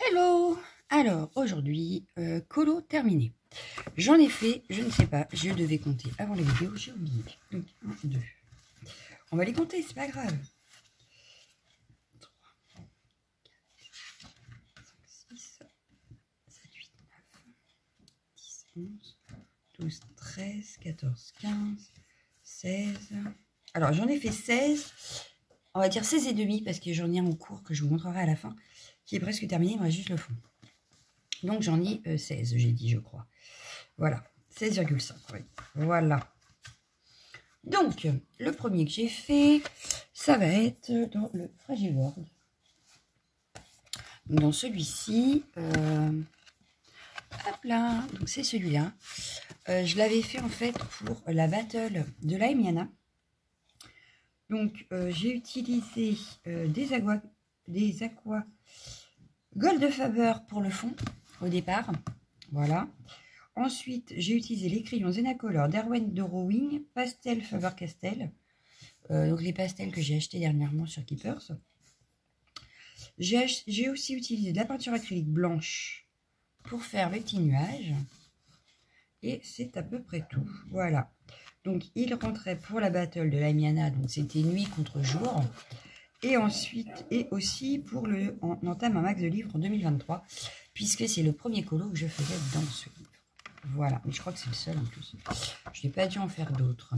Hello! Alors, aujourd'hui, colo terminé. J'en ai fait, je ne sais pas, je devais compter avant les vidéos, j'ai oublié. Donc, 1, 2. On va les compter, c'est pas grave. 3, 4, 5, 6, 7, 8, 9, 10, 11, 12, 13, 14, 15, 16. Alors, j'en ai fait 16. On va dire 16 et demi parce que j'en ai un en cours que je vous montrerai à la fin, qui est presque terminé, il me reste juste le fond. Donc j'en ai 16, j'ai dit, je crois. Voilà, 16,5. Oui. Voilà. Donc, le premier que j'ai fait, ça va être dans le Fragile World. Dans celui-ci, hop là, donc c'est celui-là. Je l'avais fait en fait pour la battle de la Emiana. Donc, j'ai utilisé des aqua Goldfaber pour le fond, au départ. Voilà. Ensuite, j'ai utilisé les crayons Zenacolor d'Erwan Drawing, Pastel Faber-Castell. Donc, les pastels que j'ai achetés dernièrement sur Keepers. J'ai aussi utilisé de la peinture acrylique blanche pour faire le petit nuage. Et c'est à peu près tout. Voilà. Donc, il rentrait pour la battle de la Miana. Donc, c'était nuit contre jour. Et ensuite, et aussi pour le on entame un max de livres en 2023. Puisque c'est le premier colo que je faisais dans ce livre. Voilà. Mais je crois que c'est le seul en plus. Je n'ai pas dû en faire d'autres.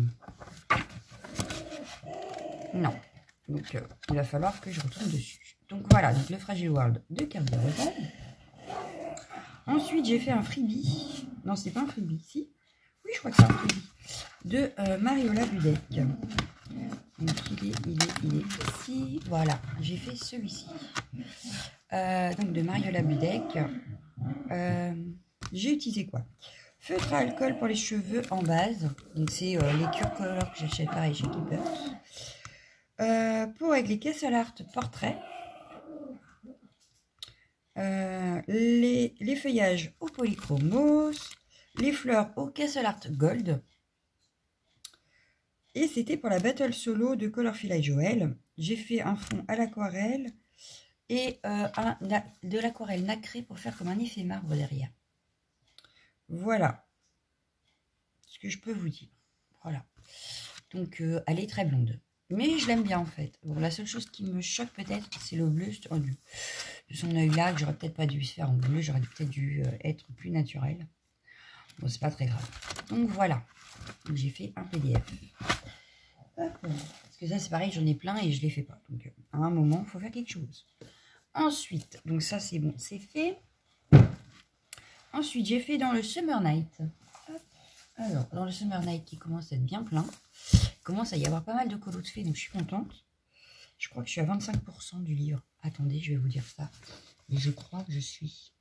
Non. Donc, il va falloir que je retourne dessus. Donc, voilà. Donc, le Fragile World de Kirby Rosal. Ensuite, j'ai fait un freebie. Non, c'est pas un freebie. Si. Oui, je crois que c'est un freebie. De Mariola Budek. Donc, il est ici. Voilà, j'ai fait celui-ci. Donc, de Mariola Budek. J'ai utilisé quoi? Feutre à alcool pour les cheveux en base. Donc, c'est les Cure Color que j'achète pareil chez Keepers. Pour avec les Castle Art portraits. Les feuillages au polychromos. Les fleurs au Castle Art Gold. Et c'était pour la battle solo de Colorful et Joël. J'ai fait un fond à l'aquarelle et de l'aquarelle nacrée pour faire comme un effet marbre derrière. Voilà ce que je peux vous dire. Voilà. Donc, elle est très blonde. Mais je l'aime bien en fait. Bon, la seule chose qui me choque peut-être, c'est le bleu de son œil là, que j'aurais peut-être pas dû se faire en bleu. J'aurais peut-être dû être plus naturel. Bon, c'est pas très grave. Donc, voilà. J'ai fait un PDF. Parce que ça c'est pareil, j'en ai plein et je les fais pas. Donc à un moment, il faut faire quelque chose. Ensuite, donc ça c'est bon, c'est fait. Ensuite, j'ai fait dans le Summer Night. Hop. Alors, dans le Summer Night qui commence à être bien plein. Il commence à y avoir pas mal de colos de fées, donc je suis contente. Je crois que je suis à 25% du livre. Attendez, je vais vous dire ça. Et je crois que je suis...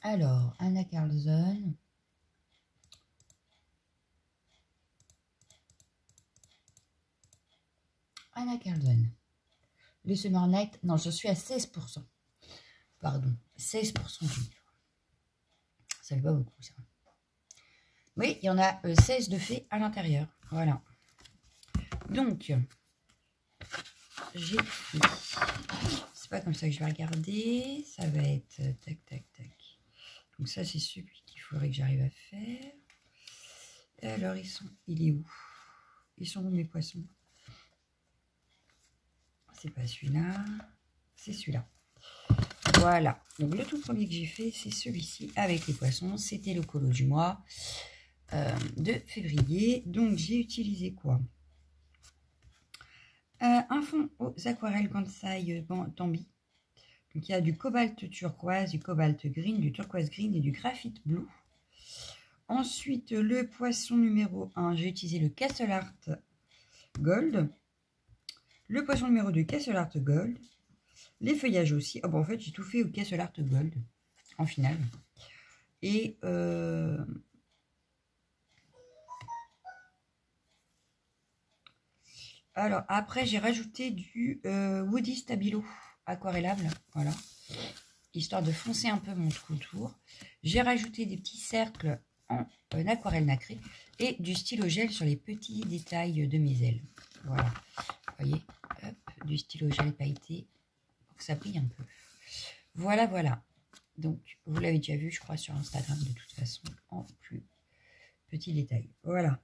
Alors, Anna Carlson... Anna Carlson. Le Summer Night, non, je suis à 16%. Pardon, 16% du livre. Ça fait pas beaucoup, ça. Oui, il y en a 16 de faits à l'intérieur. Voilà. Donc, j'ai fait... C'est pas comme ça que je vais regarder. Ça va être tac, tac, tac. Donc ça, c'est celui qu'il faudrait que j'arrive à faire. Et alors, il est où? Ils sont où mes poissons? C'est pas celui-là, c'est celui-là. Voilà, donc le tout premier que j'ai fait, c'est celui-ci avec les poissons. C'était le colo du mois de février. Donc j'ai utilisé quoi? Un fond aux aquarelles Kansai Tambi. Donc il y a du cobalt turquoise, du cobalt green, du turquoise green et du graphite blue. Ensuite, le poisson numéro 1, j'ai utilisé le Castle Art Gold. Le poisson numéro 2, Castle Art Gold. Les feuillages aussi. Oh, bon, en fait, j'ai tout fait au Castle Art Gold, en finale. Et alors, après, j'ai rajouté du Woody Stabilo aquarellable. Voilà. Histoire de foncer un peu mon contour. J'ai rajouté des petits cercles en aquarelle nacrée et du stylo gel sur les petits détails de mes ailes. Voilà. Vous voyez, hop, du stylo gel pailleté pour que ça brille un peu. Voilà, voilà. Donc, vous l'avez déjà vu, je crois, sur Instagram, de toute façon, en plus petit détail. Voilà.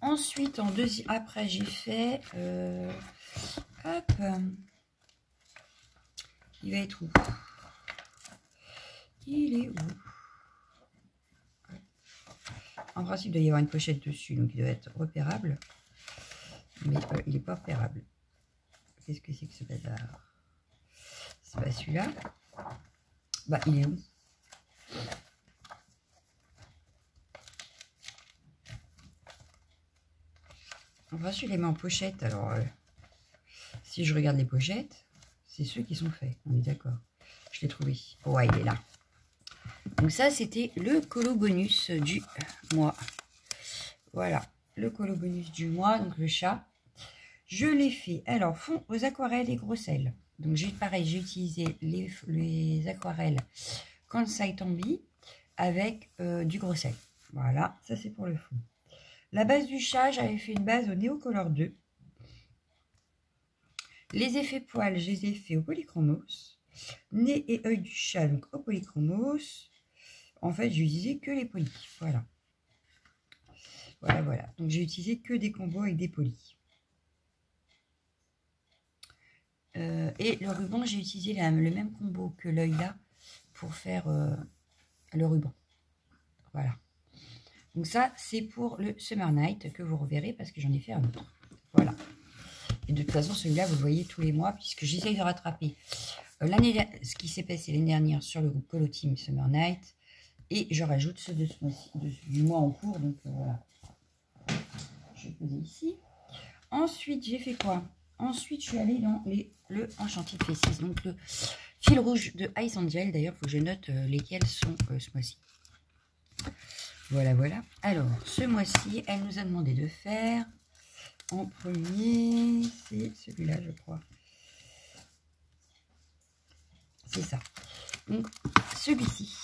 Ensuite, en deuxième, après, j'ai fait... hop. Il va être où? Il est où? En principe, il doit y avoir une pochette dessus, donc il doit être repérable. Mais il n'est pas repérable. Qu'est-ce que c'est que ce bazar? C'est pas celui-là. Bah, il est où? Enfin, je les mets en pochette. Alors, si je regarde les pochettes, c'est ceux qui sont faits. On est d'accord. Je l'ai trouvé. Ouais, il est là. Donc ça, c'était le colo bonus du mois. Voilà, le colo bonus du mois, donc le chat. Je l'ai fait. Alors, fond aux aquarelles et gros sel. Donc, pareil, j'ai utilisé les aquarelles Kansai Tambi avec du gros sel. Voilà, ça c'est pour le fond. La base du chat, j'avais fait une base au Neocolor 2. Les effets poils, je les ai fait au polychromos. Nez et œil du chat, donc au polychromos. En fait, j'ai utilisé que les polis. Voilà. Voilà, voilà. Donc, j'ai utilisé que des combos avec des polis. Et le ruban, j'ai utilisé le même combo que l'œil là pour faire le ruban. Voilà. Donc ça, c'est pour le Summer Night que vous reverrez parce que j'en ai fait un autre. Voilà. Et de toute façon, celui-là, vous le voyez tous les mois puisque j'essaye de rattraper ce qui s'est passé l'année dernière sur le groupe Colo Team Summer Night. Et je rajoute ceux du mois en cours. Donc voilà. Je vais poser ici. Ensuite, j'ai fait quoi? Ensuite, je suis allée dans le Enchanted Faces. Donc le fil rouge de Ice Angel. D'ailleurs, il faut que je note lesquels sont ce mois-ci. Voilà, voilà. Alors, ce mois-ci, elle nous a demandé de faire en premier, c'est celui-là, je crois. C'est ça. Donc, celui-ci,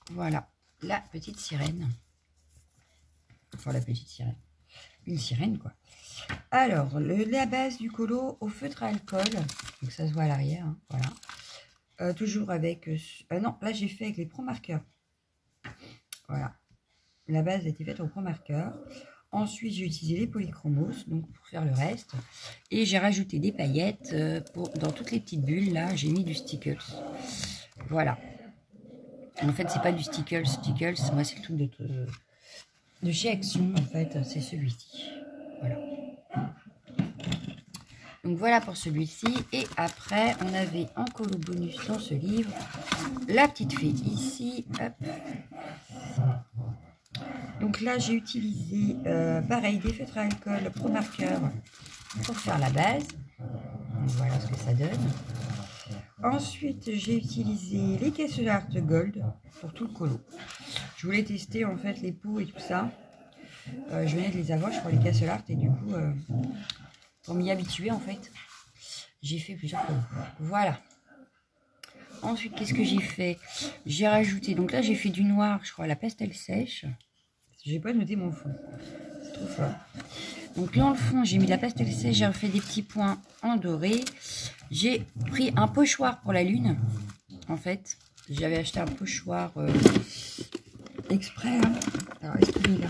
voilà, la petite sirène. Enfin, la petite sirène. Une sirène, quoi. Alors, la base du colo au feutre à alcool. Donc, ça se voit à l'arrière, hein, voilà. Toujours avec... non, là, j'ai fait avec les Pro Markers. Voilà. La base a été faite au Pro Marker. Ensuite, j'ai utilisé les polychromos donc pour faire le reste. Et j'ai rajouté des paillettes dans toutes les petites bulles. Là, j'ai mis du Stickles. Voilà. En fait, c'est pas du Stickles. Stickles, moi, c'est le truc de chez Action. En fait, c'est celui-ci. Voilà. Donc, voilà pour celui-ci. Et après, on avait en colo bonus dans ce livre la petite fée ici. Hop. Donc là, j'ai utilisé, pareil, des feutres à alcool Pro Marker pour faire la base. Donc voilà ce que ça donne. Ensuite, j'ai utilisé les caisses Art Gold pour tout le colo. Je voulais tester en fait les pots et tout ça. Je venais de les avoir, je crois, les caisses Art. Et du coup, pour m'y habituer, en fait, j'ai fait plusieurs colos. Voilà. Ensuite, qu'est-ce que j'ai fait? J'ai rajouté, donc là, j'ai fait du noir, je crois, la pastel sèche. J'ai pas noté mon fond. C'est trop fort. Donc là, dans le fond, j'ai mis de la pastel sèche. J'ai refait des petits points en doré. J'ai pris un pochoir pour la lune. En fait, j'avais acheté un pochoir exprès. Hein. Alors, est-ce qu'il est là?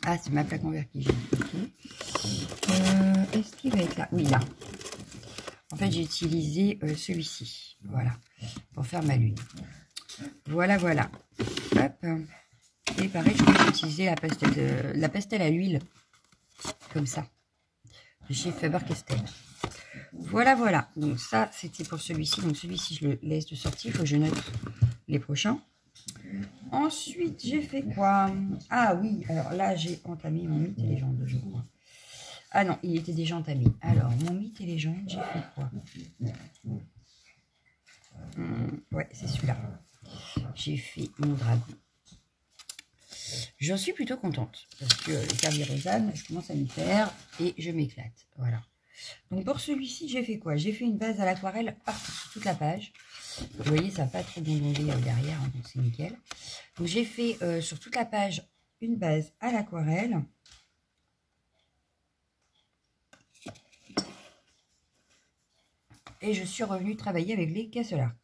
Ah, c'est ma plaque en verre qui j'ai dit. Okay. Est-ce qu'il va être là? Oui, là. En fait, j'ai utilisé celui-ci. Voilà. Pour faire ma lune. Voilà, voilà. Hop. Et pareil, je peux utiliser la pastel à l'huile. Comme ça. De chez Faber-Castell. Voilà, voilà. Donc ça, c'était pour celui-ci. Donc celui-ci, je le laisse de sortie. Il faut que je note les prochains. Ensuite, j'ai fait quoi? Ah oui, alors là, j'ai entamé mon mythe et légende, je crois. Ah non, il était déjà entamé. Alors, mon mythe et légende, j'ai fait quoi? Ouais, c'est celui-là. J'ai fait mon dragon. J'en suis plutôt contente parce que le Carrier Rosanne, je commence à m'y faire et je m'éclate. Voilà. Donc pour celui-ci, j'ai fait quoi? J'ai fait une base à l'aquarelle partout sur toute la page. Vous voyez, ça n'a pas trop gondondé derrière, hein, donc c'est nickel. Donc j'ai fait sur toute la page une base à l'aquarelle. Et je suis revenue travailler avec les Castle Art.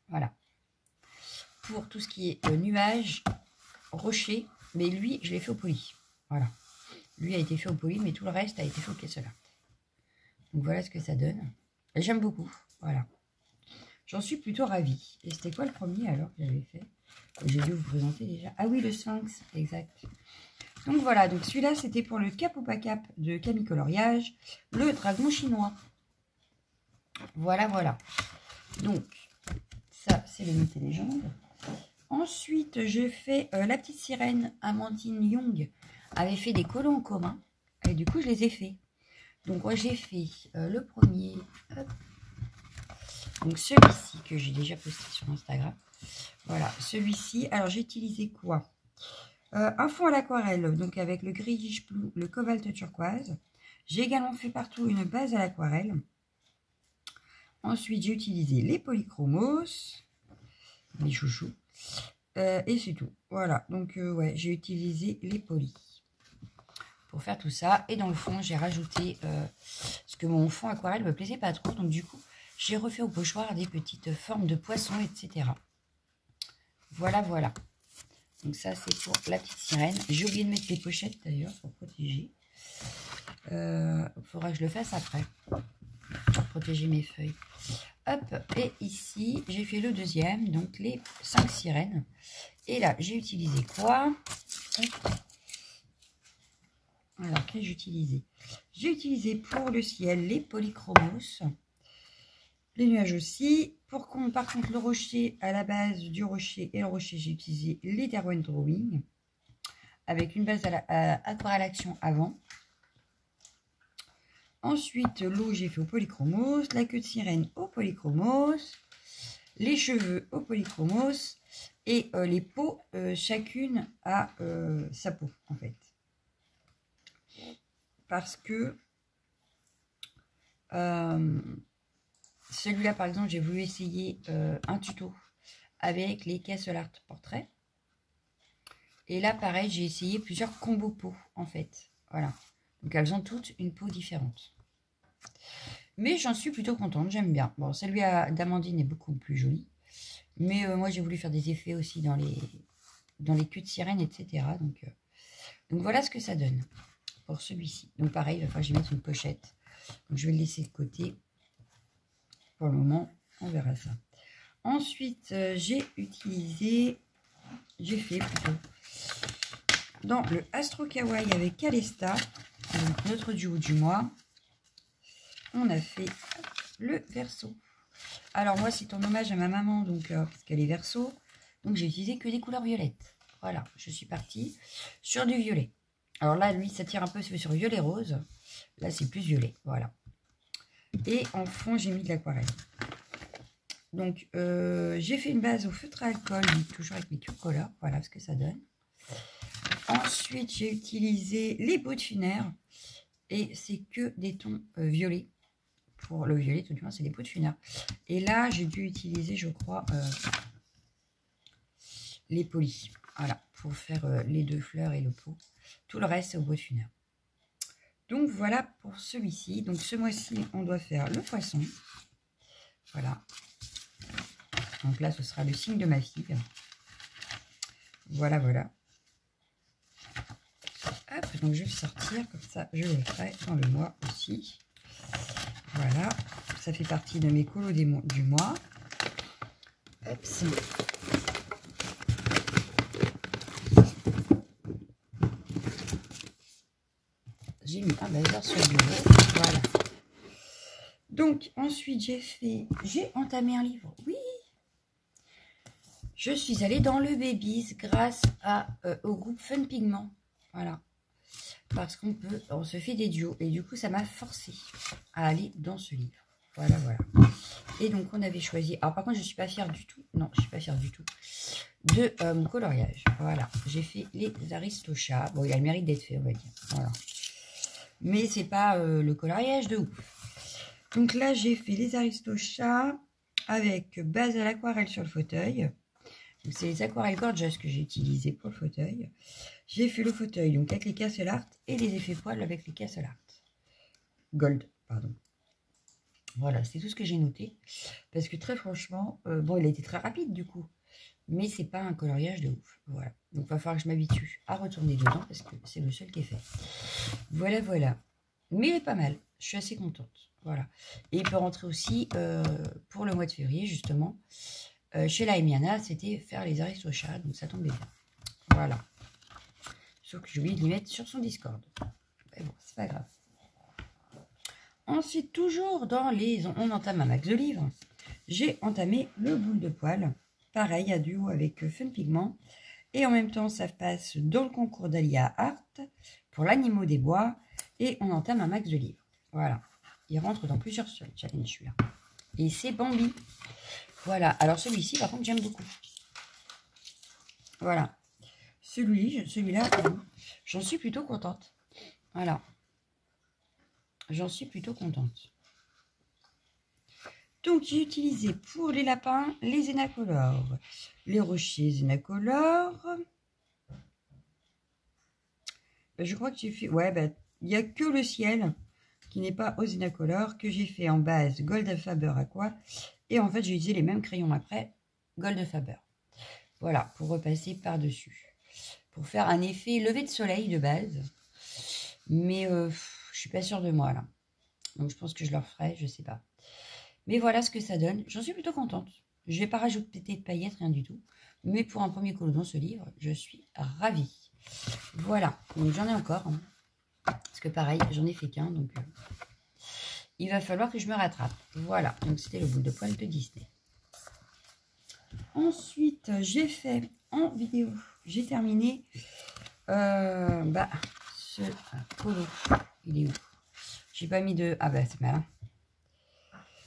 Voilà. Pour tout ce qui est nuages, rochers, mais lui, je l'ai fait au poly. Voilà. Lui a été fait au poly, mais tout le reste a été fait au Castle Art. Donc voilà ce que ça donne. J'aime beaucoup. Voilà. J'en suis plutôt ravie. Et c'était quoi le premier alors que j'avais fait? J'ai dû vous présenter déjà. Ah oui, le Sphinx, exact. Donc voilà, donc celui-là, c'était pour le Cap ou pas Cap de Camille Coloriage, le dragon chinois. Voilà, voilà. Donc, ça, c'est le mythe et légende. Ensuite, j'ai fait la petite sirène. Amandine Young avait fait des collants en commun. Et du coup, je les ai fait. Donc, moi, j'ai fait le premier. Hop. Donc, celui-ci que j'ai déjà posté sur Instagram. Voilà, celui-ci. Alors, j'ai utilisé quoi? Un fond à l'aquarelle, donc avec le gris bleu, le cobalt turquoise. J'ai également fait partout une base à l'aquarelle. Ensuite, j'ai utilisé les polychromos, les chouchous. Et c'est tout. Voilà, donc ouais, j'ai utilisé les polis pour faire tout ça. Et dans le fond, j'ai rajouté, parce que mon fond aquarelle me plaisait pas trop. Donc du coup, j'ai refait au pochoir des petites formes de poissons, etc. Voilà, voilà. Donc ça, c'est pour la petite sirène. J'ai oublié de mettre les pochettes d'ailleurs pour protéger. Il faudra que je le fasse après. Pour protéger mes feuilles. Hop, et ici, j'ai fait le deuxième, donc les 5 sirènes. Et là, j'ai utilisé quoi? Hop. Alors, qu'est-ce que j'ai utilisé? J'ai utilisé pour le ciel les polychromos. Les nuages aussi. Par contre, le rocher, à la base du rocher et le rocher, j'ai utilisé les Derwent Drawing avec une base à aquarelle action avant. Ensuite, l'eau, j'ai fait au polychromos, la queue de sirène au polychromos, les cheveux au polychromos et les peaux, chacune a sa peau en fait. Parce que celui-là, par exemple, j'ai voulu essayer un tuto avec les Castle Art portraits. Et là, pareil, j'ai essayé plusieurs combos peau, en fait. Voilà. Donc, elles ont toutes une peau différente. Mais j'en suis plutôt contente, j'aime bien. Bon, celui d'Amandine est beaucoup plus joli. Mais moi, j'ai voulu faire des effets aussi dans les queues de sirène, etc. Donc, voilà ce que ça donne pour celui-ci. Donc, pareil, il va falloir que je mette une pochette. Donc, je vais le laisser de côté. Pour le moment, on verra ça. Ensuite, j'ai fait plutôt dans le Astro Kawaii avec Calesta, donc notre duo du mois, on a fait le Verseau. Alors moi, c'est en hommage à ma maman, donc parce qu'elle est Verseau, donc j'ai utilisé que des couleurs violettes. Voilà, je suis partie sur du violet. Alors là, lui, ça tire un peu sur violet rose. Là, c'est plus violet, voilà. Et en fond, j'ai mis de l'aquarelle. Donc, j'ai fait une base au feutre à alcool, toujours avec mes turcolas. Voilà ce que ça donne. Ensuite, j'ai utilisé les bouts de funaire. Et c'est que des tons violets. Pour le violet, tout du moins, c'est des bouts de funaire. Et là, j'ai dû utiliser, je crois, les polis. Voilà, pour faire les deux fleurs et le pot. Tout le reste, c'est au bout de funaire. Donc, voilà pour celui-ci. Donc, ce mois-ci, on doit faire le poisson. Voilà. Donc là, ce sera le signe de ma fille. Voilà, voilà. Hop, donc je vais sortir, comme ça, je le ferai dans le mois aussi. Voilà, ça fait partie de mes colos du mois. Hop, j'ai mis un laser sur le bureau. Voilà. Donc, ensuite, j'ai entamé un livre. Oui! Je suis allée dans le Babies grâce au groupe Fun Pigment. Voilà. Parce on se fait des duos. Et du coup, ça m'a forcé à aller dans ce livre. Voilà, voilà. Et donc, on avait choisi... Alors, par contre, je ne suis pas fière du tout. Non, je ne suis pas fière du tout. De mon coloriage. Voilà. J'ai fait les Aristochats. Bon, il a le mérite d'être fait, on va dire. Voilà. Mais c'est pas le coloriage de ouf. Donc là, j'ai fait les Aristochats avec base à l'aquarelle sur le fauteuil. C'est les aquarelles gorgeous que j'ai utilisées pour le fauteuil. J'ai fait le fauteuil donc avec les Castle Art et les effets poils avec les Castle Art. Gold, pardon. Voilà, c'est tout ce que j'ai noté. Parce que très franchement, bon, il a été très rapide du coup. Mais c'est pas un coloriage de ouf. Voilà. Donc, il va falloir que je m'habitue à retourner dedans parce que c'est le seul qui est fait. Voilà, voilà. Mais il est pas mal. Je suis assez contente. Voilà. Et il peut rentrer aussi pour le mois de février, justement. Chez la Emiana, c'était faire les aristochats. Donc, ça tombait bien. Voilà. Sauf que j'ai oublié de les mettre sur son Discord. Mais bon, c'est pas grave. Ensuite, toujours dans les... On entame un max de livres. J'ai entamé le boule de poil. Pareil, à duo avec Fun Pigment. Et en même temps, ça passe dans le concours d'Alia Art pour l'Animaux des Bois. Et on entame un max de livres. Voilà. Il rentre dans plusieurs challenges, celui-là. Et c'est Bambi. Voilà. Alors, celui-ci, par contre, j'aime beaucoup. Voilà. Celui-là, j'en suis plutôt contente. Voilà. J'en suis plutôt contente. Donc, j'ai utilisé pour les lapins les Zénacolores. Les rochers Zénacolores. Je crois que j'ai fait... Ouais, il n'y a que le ciel qui n'est pas aux Zénacolores que j'ai fait en base Gold Faber Aqua. Et en fait, j'ai utilisé les mêmes crayons après Gold Faber. Voilà, pour repasser par-dessus. Pour faire un effet lever de soleil de base. Mais je suis pas sûre de moi, là. Donc, je pense que je le referai, je sais pas. Mais voilà ce que ça donne. J'en suis plutôt contente. Je vais pas rajouter de paillettes, rien du tout. Mais pour un premier colo dans ce livre, je suis ravie. Voilà. Donc, j'en ai encore. Hein. Parce que pareil, j'en ai fait qu'un. Donc, il va falloir que je me rattrape. Voilà. Donc, c'était le boule de poil de Disney. Ensuite, j'ai fait en vidéo. J'ai terminé ce colo. Il est où? J'ai pas mis de... Ah bah, c'est malin.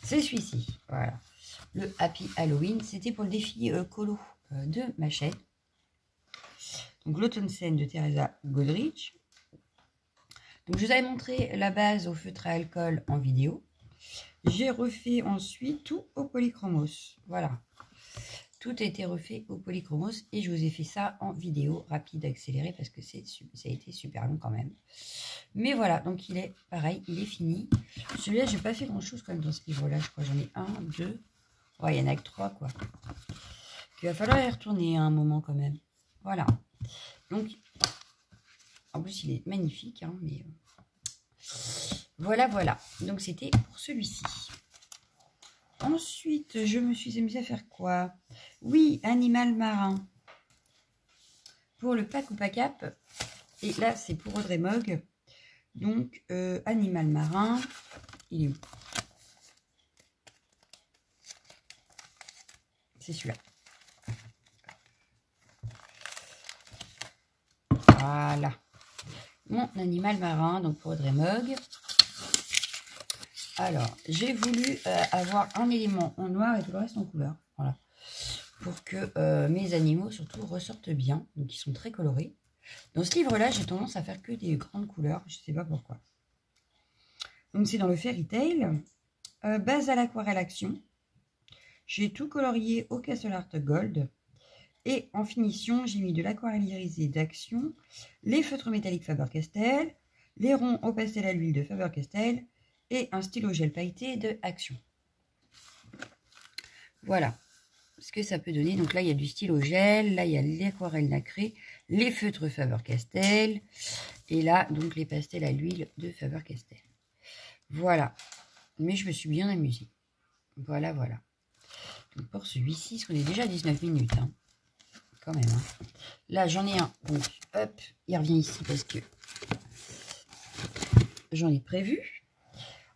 C'est celui-ci, voilà. Le Happy Halloween, c'était pour le défi colo de ma chaîne. Donc l'automne scène de Teresa Godrich. Donc je vous avais montré la base au feutre à alcool en vidéo. J'ai refait ensuite tout au polychromos. Voilà. Tout a été refait au polychromos et je vous ai fait ça en vidéo rapide, accélérée parce que ça a été super long quand même. Mais voilà, donc il est pareil, il est fini. Celui-là, j'ai pas fait grand-chose quand même dans ce livre-là. Je crois j'en ai un, deux. Ouais, il y en a que trois, quoi. Il va falloir y retourner à un moment quand même. Voilà. Donc, en plus, il est magnifique, hein, mais... Voilà, voilà. Donc, c'était pour celui-ci. Ensuite, je me suis amusée à faire quoi? Oui, animal marin. Pour le pack ou pack up. Et là, c'est pour Audrey Mogg. Donc, animal marin. Il est où? C'est celui-là. Voilà. Mon animal marin, donc pour Audrey Mogg. Alors, j'ai voulu avoir un élément en noir et tout le reste en couleur. Voilà. Pour que mes animaux, surtout, ressortent bien. Donc, ils sont très colorés. Dans ce livre-là, j'ai tendance à faire que des grandes couleurs. Je ne sais pas pourquoi. Donc, c'est dans le Fairy Tail. Base à l'aquarelle action. J'ai tout colorié au Castle Art Gold. Et en finition, j'ai mis de l'aquarelle irisée d'Action, les feutres métalliques Faber-Castell, les ronds au pastel à l'huile de Faber-Castell et un stylo gel pailleté de Action. Voilà ce que ça peut donner. Donc là, il y a du stylo gel, là, il y a l'aquarelle nacrée, les feutres Faber-Castell et là, donc les pastels à l'huile de Faber-Castell. Voilà. Mais je me suis bien amusée. Voilà, voilà. Donc pour celui-ci, parce qu'on est déjà à 19 minutes, hein. Quand même. Hein. Là, j'en ai un. Donc, hop, il revient ici parce que j'en ai prévu.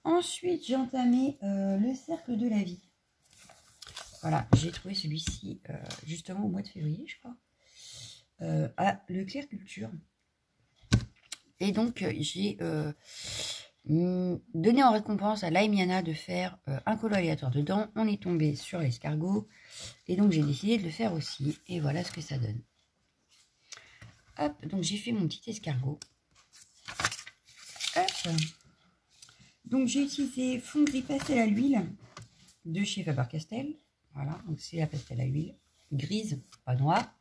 Ensuite, j'ai entamé le cercle de la vie. Voilà, j'ai trouvé celui-ci justement au mois de février, je crois, à Leclerc Culture. Et donc, j'ai donné en récompense à Laimiana de faire un colo aléatoire dedans. On est tombé sur l'escargot. Et donc, j'ai décidé de le faire aussi. Et voilà ce que ça donne. Hop, donc j'ai fait mon petit escargot. Hop. Donc, j'ai utilisé fond gris pastel à l'huile de chez Faber-Castell. Voilà, donc c'est la pastel à huile grise, pas noire.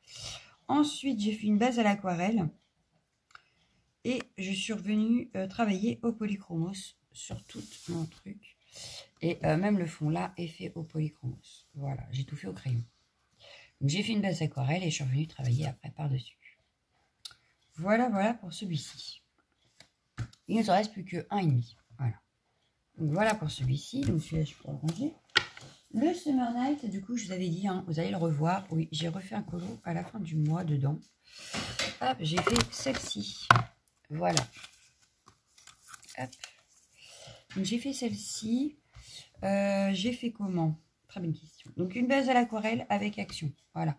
Ensuite, j'ai fait une base à l'aquarelle. Et je suis revenue travailler au polychromos sur tout mon truc. Et même le fond là est fait au polychromos. Voilà, j'ai tout fait au crayon. Donc j'ai fait une base aquarelle et je suis revenue travailler après par-dessus. Voilà, voilà pour celui-ci. Il ne nous en reste plus que 1,5. Voilà. Donc voilà pour celui-ci. Donc celui-là, je peux le ranger. Le Summer Night, du coup, je vous avais dit, hein, vous allez le revoir. Oui, j'ai refait un colo à la fin du mois dedans. Hop, j'ai fait celle-ci. Voilà. Hop. Donc j'ai fait celle-ci. J'ai fait comment? Très bonne question. Donc une base à l'aquarelle avec action. Voilà.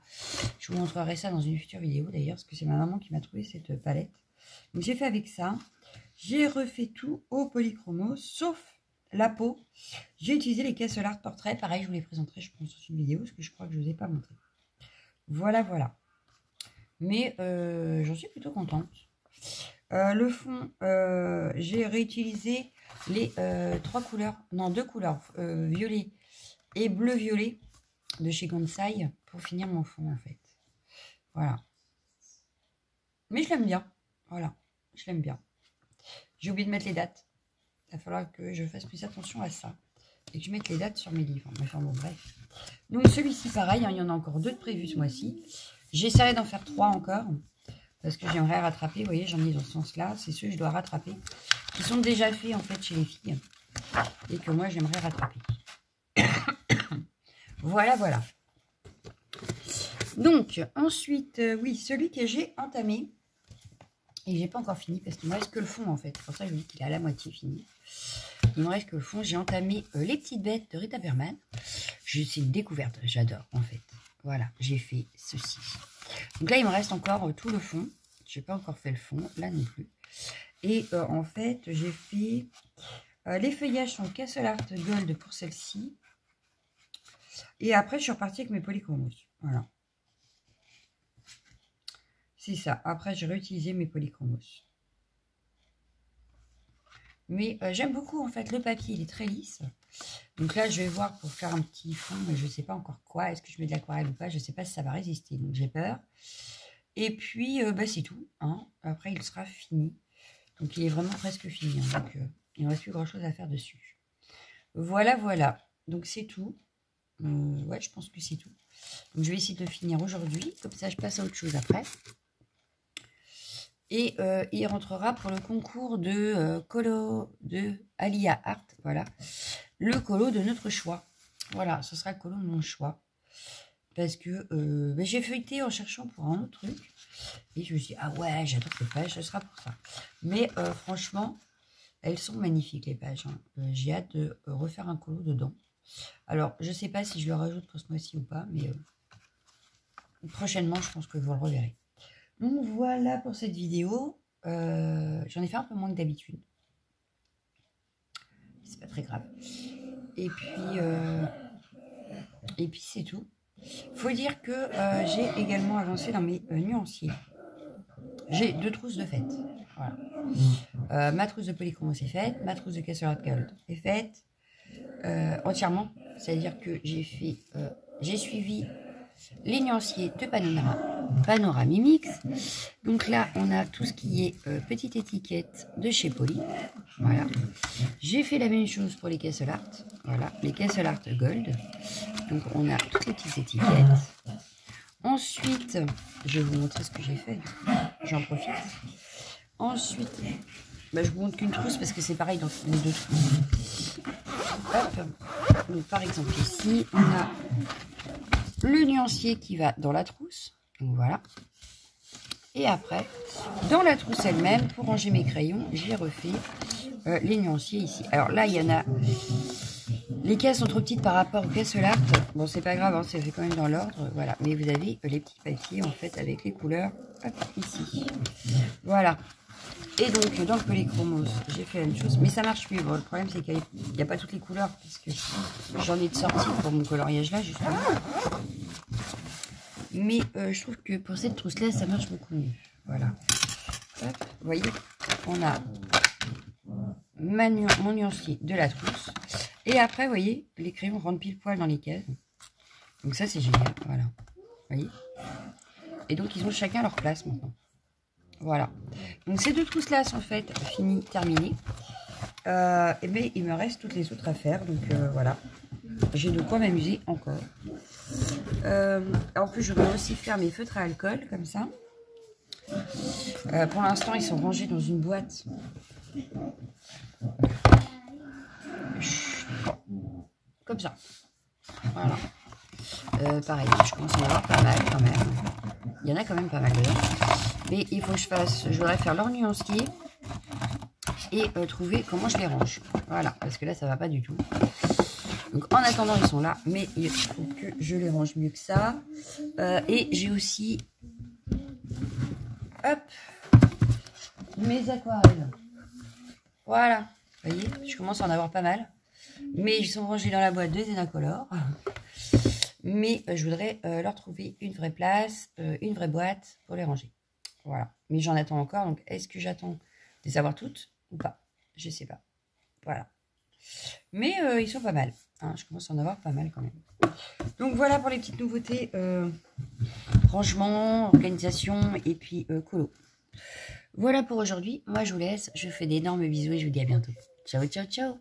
Je vous montrerai ça dans une future vidéo d'ailleurs, parce que c'est ma maman qui m'a trouvé cette palette. Donc j'ai fait avec ça. J'ai refait tout au polychromos, sauf la peau. J'ai utilisé les Castle Art Portrait. Pareil, je vous les présenterai, je pense, dans une vidéo, parce que je crois que je ne vous ai pas montré. Voilà, voilà. Mais j'en suis plutôt contente. Le fond, j'ai réutilisé les 3 couleurs, non 2 couleurs, violet et bleu-violet de chez Kansai pour finir mon fond en fait. Voilà. Mais je l'aime bien. Voilà, je l'aime bien. J'ai oublié de mettre les dates. Il va falloir que je fasse plus attention à ça. Et que je mette les dates sur mes livres. Enfin bon, bref. Donc celui-ci, pareil, hein, il y en a encore 2 de prévus ce mois-ci. J'essaierai d'en faire 3 encore. Parce que j'aimerais rattraper. Vous voyez, j'en ai dans ce sens-là. C'est ceux que je dois rattraper. Qui sont déjà faits en fait chez les filles. Et que moi, j'aimerais rattraper. Voilà, voilà. Donc, ensuite, oui, celui que j'ai entamé. Et j'ai pas encore fini parce qu'il me reste que le fond en fait. C'est pour ça que je vous dis qu'il est à la moitié fini. Il me reste que le fond. J'ai entamé Les Petites Bêtes de Rita Berman. C'est une découverte, j'adore en fait. Voilà, j'ai fait ceci. Donc là, il me reste encore tout le fond. Je n'ai pas encore fait le fond, là non plus. Et en fait, j'ai fait les feuillages sont Castle Art Gold pour celle-ci. Et après, je suis repartie avec mes polychromos. Voilà. C'est ça. Après, j'ai réutilisé mes polychromos. Mais j'aime beaucoup, en fait, le papier. Il est très lisse. Donc là, je vais voir pour faire un petit fond. Mais je ne sais pas encore quoi. Est-ce que je mets de l'aquarelle ou pas? Je ne sais pas si ça va résister. Donc, j'ai peur. Et puis, bah, c'est tout. Hein. Après, il sera fini. Donc, il est vraiment presque fini. Hein. Donc, il ne reste plus grand-chose à faire dessus. Voilà, voilà. Donc, c'est tout. Ouais, je pense que c'est tout. Donc, je vais essayer de finir aujourd'hui. Comme ça, je passe à autre chose après. Et il rentrera pour le concours de colo de Alia Art. Voilà. Le colo de notre choix. Voilà, ce sera le colo de mon choix. Parce que bah, j'ai feuilleté en cherchant pour un autre truc. Et je me suis dit, ah ouais, j'adore ces pages, ce sera pour ça. Mais franchement, elles sont magnifiques les pages. Hein. J'ai hâte de refaire un colo dedans. Alors, je ne sais pas si je le rajoute pour ce mois-ci ou pas. Mais prochainement, je pense que vous le reverrez. Donc voilà pour cette vidéo. J'en ai fait un peu moins que d'habitude. C'est pas très grave. Et puis c'est tout. Faut dire que j'ai également avancé dans mes nuanciers. J'ai 2 trousses de fête. Voilà. Ma trousse de polychromos est faite. Ma trousse de Castle Art Gold est faite entièrement. C'est-à-dire que j'ai suivi les nuanciers de Panoramimix. Donc là, on a tout ce qui est petite étiquette de chez Poly. Voilà. J'ai fait la même chose pour les Castle Art. Voilà, les Castle Art Gold. Donc on a toutes les petites étiquettes. Ensuite, je vais vous montrer ce que j'ai fait. J'en profite. Ensuite, bah, je vous montre qu'une trousse parce que c'est pareil dans les 2 trousses. Hop. Donc par exemple ici, on a le nuancier qui va dans la trousse. Donc voilà. Et après, dans la trousse elle-même, pour ranger mes crayons, j'ai refait les nuanciers ici. Alors là, il y en a... Les cases sont trop petites par rapport au Castle Art. Bon, c'est pas grave, hein, c'est fait quand même dans l'ordre. Voilà. Mais vous avez les petits papiers, en fait, avec les couleurs. Hop, ici. Voilà. Et donc, dans le polychromos, j'ai fait la même chose. Mais ça marche mieux. Bon, le problème, c'est qu'il n'y a pas toutes les couleurs. Parce que j'en ai de sortie pour mon coloriage là, justement. Mais je trouve que pour cette trousse-là, ça marche beaucoup mieux. Voilà. Hop, vous voyez, on a mon nuancier de la trousse. Et après, vous voyez, les crayons rentrent pile poil dans les cases. Donc ça, c'est génial. Voilà. Vous voyez. Et donc, ils ont chacun leur place maintenant. Voilà. Donc, ces 2 trousses-là sont faites, finies, terminées. Mais il me reste toutes les autres à faire. Donc voilà. J'ai de quoi m'amuser encore. En plus, je vais aussi faire mes feutres à alcool, comme ça. Pour l'instant, ils sont rangés dans une boîte. Comme ça. Voilà. Pareil, je commence à en avoir pas mal quand même. Il y en a quand même pas mal dedans. Mais il faut que je voudrais faire leur nuancier et trouver comment je les range. Voilà, parce que là, ça va pas du tout. Donc en attendant, ils sont là, mais il faut que je les range mieux que ça. Et j'ai aussi, hop, mes aquarelles. Voilà, vous voyez, je commence à en avoir pas mal. Mais ils sont rangés dans la boîte de Zenacolor. Mais je voudrais leur trouver une vraie place, une vraie boîte pour les ranger. Voilà. Mais j'en attends encore. Donc, est-ce que j'attends de les avoir toutes ou pas? Je sais pas. Voilà. Mais ils sont pas mal. Hein, je commence à en avoir pas mal quand même. Donc, voilà pour les petites nouveautés. Rangement, organisation et puis colo. Voilà pour aujourd'hui. Moi, je vous laisse. Je vous fais d'énormes bisous et je vous dis à bientôt. Ciao, ciao, ciao.